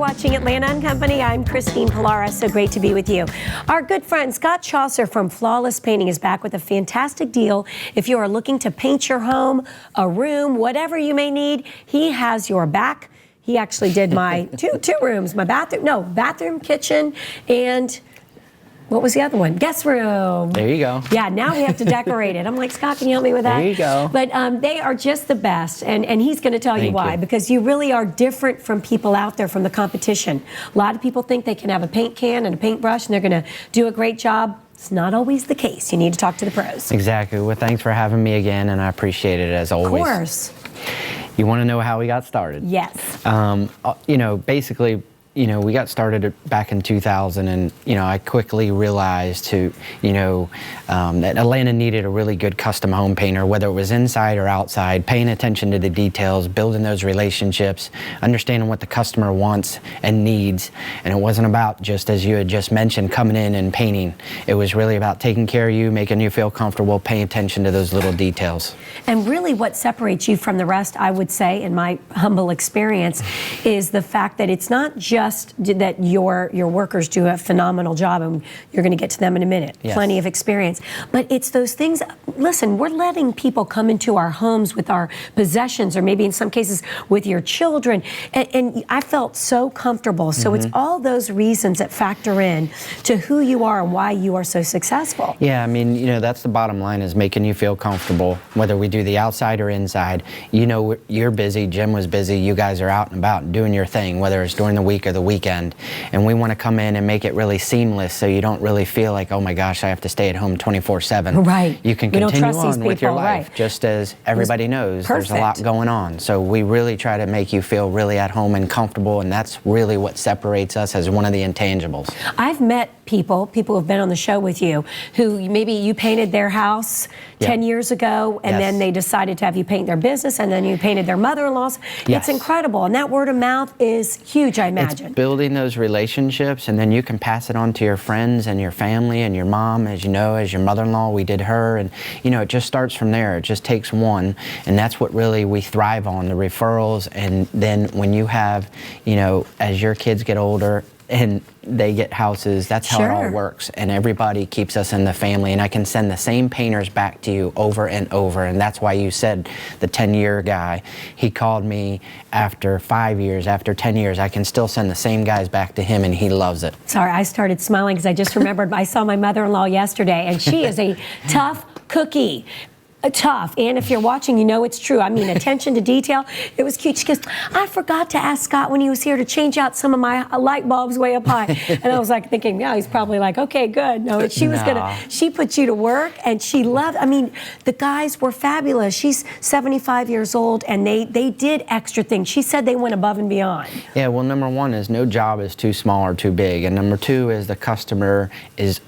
watching Atlanta & Company. I'm Christine Pullara. So great to be with you. Our good friend Scott Chaucer from Flawless Painting is back with a fantastic deal. If you are looking to paint your home, a room, whatever you may need, he has your back. He actually did my two rooms, my bathroom, kitchen, and what was the other one? Guest room. There you go. Yeah, now we have to decorate it. I'm like, Scott, can you help me with that? There you go. But they are just the best, and he's going to tell you why, because you really are different from people out there, from the competition. A lot of people think they can have a paint can and a paintbrush, and they're going to do a great job. It's not always the case. You need to talk to the pros. Exactly. Well, thanks for having me again, and I appreciate it as always. Of course. You want to know how we got started? Yes. Basically, we got started back in 2000, and, I quickly realized that Atlanta needed a really good custom home painter, whether it was inside or outside, paying attention to the details, building those relationships, understanding what the customer wants and needs. And it wasn't about, just as you had just mentioned, coming in and painting. It was really about taking care of you, making you feel comfortable, paying attention to those little details. And really what separates you from the rest, I would say, in my humble experience, is the fact that it's not just that your workers do a phenomenal job, and you're going to get to them in a minute. Yes. Plenty of experience. But it's those things. Listen, we're letting people come into our homes with our possessions, or maybe in some cases with your children, and I felt so comfortable. So it's all those reasons that factor in to who you are and why you are so successful. Yeah, I mean, that's the bottom line, is making you feel comfortable, whether we do the outside or inside. You're busy, Jim was busy, you guys are out and about and doing your thing, whether it's during the week or the weekend, and we want to come in and make it really seamless, so you don't really feel like, oh my gosh, I have to stay at home 24/7. Right. You can continue on with your life, just as everybody knows. There's a lot going on, so we really try to make you feel really at home and comfortable, and that's really what separates us as one of the intangibles. I've met people who have been on the show with you, who maybe you painted their house 10 years ago, and then they decided to have you paint their business, and then you painted their mother-in-law's. It's incredible, and that word of mouth is huge, I imagine. It's building those relationships, and then you can pass it on to your friends and your family and your mom. As you know, as your mother-in-law, we did her, and it just starts from there. It just takes one, and that's what really we thrive on, the referrals. And then when you have, as your kids get older and they get houses, that's how it all works, and everybody keeps us in the family, and I can send the same painters back to you over and over. And that's why you said the 10-year guy, he called me after 5 years, after 10 years, I can still send the same guys back to him, and he loves it. Sorry, I started smiling because I just remembered I saw my mother-in-law yesterday, and she is a tough cookie. Tough, and if you're watching, you know it's true. I mean, attention to detail. It was cute. She goes, I forgot to ask Scott when he was here to change out some of my light bulbs way up high. And I was like thinking, yeah, he's probably like, okay, good. No, she was she put you to work, and she loved, I mean, the guys were fabulous. She's 75 years old, and they did extra things. She said they went above and beyond. Yeah, well, number one is no job is too small or too big, and number two is the customer is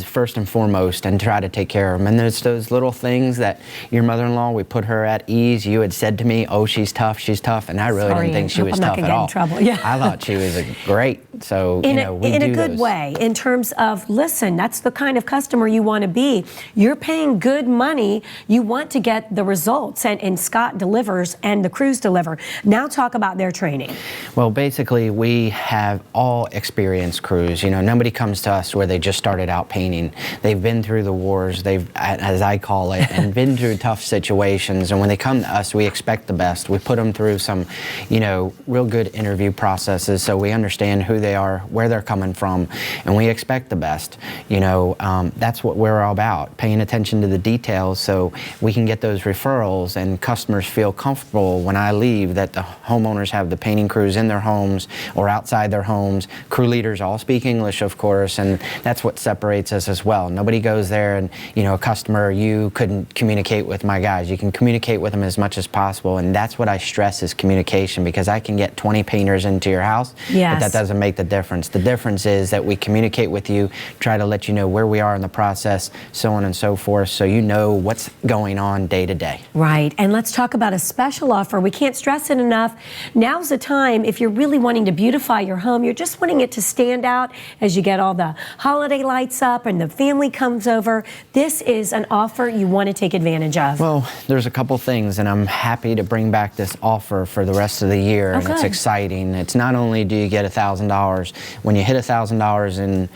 first and foremost, and try to take care of them. And there's those little things that your mother-in-law, we put her at ease. You had said to me, oh, she's tough, and I really didn't think she was tough at all. In trouble. Yeah. I thought she was great. So, in a good way, in terms of, listen, that's the kind of customer you want to be. You're paying good money. You want to get the results, and Scott delivers, and the crews deliver. Now talk about their training. Well, basically, we have all experienced crews. Nobody comes to us where they just started out painting. They've been through the wars, they've, as I call it, and been through tough situations, and when they come to us, we expect the best. We put them through some, real good interview processes, so we understand who they are, where they're coming from, and we expect the best. That's what we're all about, paying attention to the details, so we can get those referrals, and customers feel comfortable when I leave that the homeowners have the painting crews in their homes or outside their homes. Crew leaders all speak English, of course, and that's what separates us as well. Nobody goes there and, a customer, you couldn't communicate with my guys. You can communicate with them as much as possible, and that's what I stress is communication, because I can get 20 painters into your house, but that doesn't make the difference. The difference is that we communicate with you, try to let you know where we are in the process, so on and so forth, so you know what's going on day to day. Right, and let's talk about a special offer. We can't stress it enough. Now's the time, if you're really wanting to beautify your home, you're just wanting it to stand out as you get all the holiday lights up and the family comes over, this is an offer you want to take advantage of. Well, there's a couple things, and I'm happy to bring back this offer for the rest of the year, and it's good. exciting. It's not only do you get $1,000, when you hit $1,000 in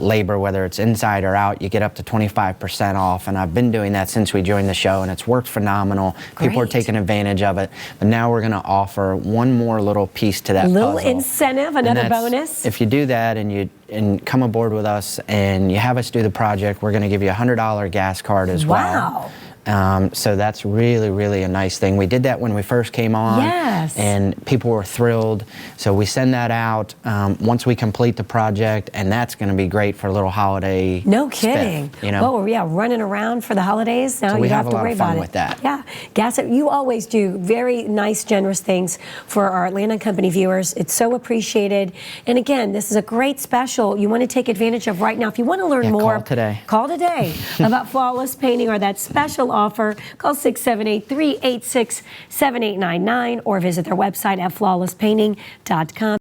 labor, whether it's inside or out, you get up to 25% off, and I've been doing that since we joined the show, and it's worked phenomenal. People are Great. taking advantage of it, but now we're going to offer one more little piece to that Little puzzle. incentive, And another that's- bonus. If you do that and come aboard with us and you have us do the project, we're going to give you a $100 gas card as well. So that's really, really a nice thing. We did that when we first came on, Yes. and people were thrilled. So we send that out once we complete the project, and that's going to be great for a little holiday. No kidding. Spiff, you know? Well, yeah, running around for the holidays. Now So you we don't have have a to lot worry of fun about with it. that. Yeah, gas. You always do very nice, generous things for our Atlanta Company viewers. It's so appreciated. And again, this is a great special you want to take advantage of right now. If you want to learn more, call today about flawless painting or that special offer. Call 678-386-7899 or visit their website at flawlesspainting.com.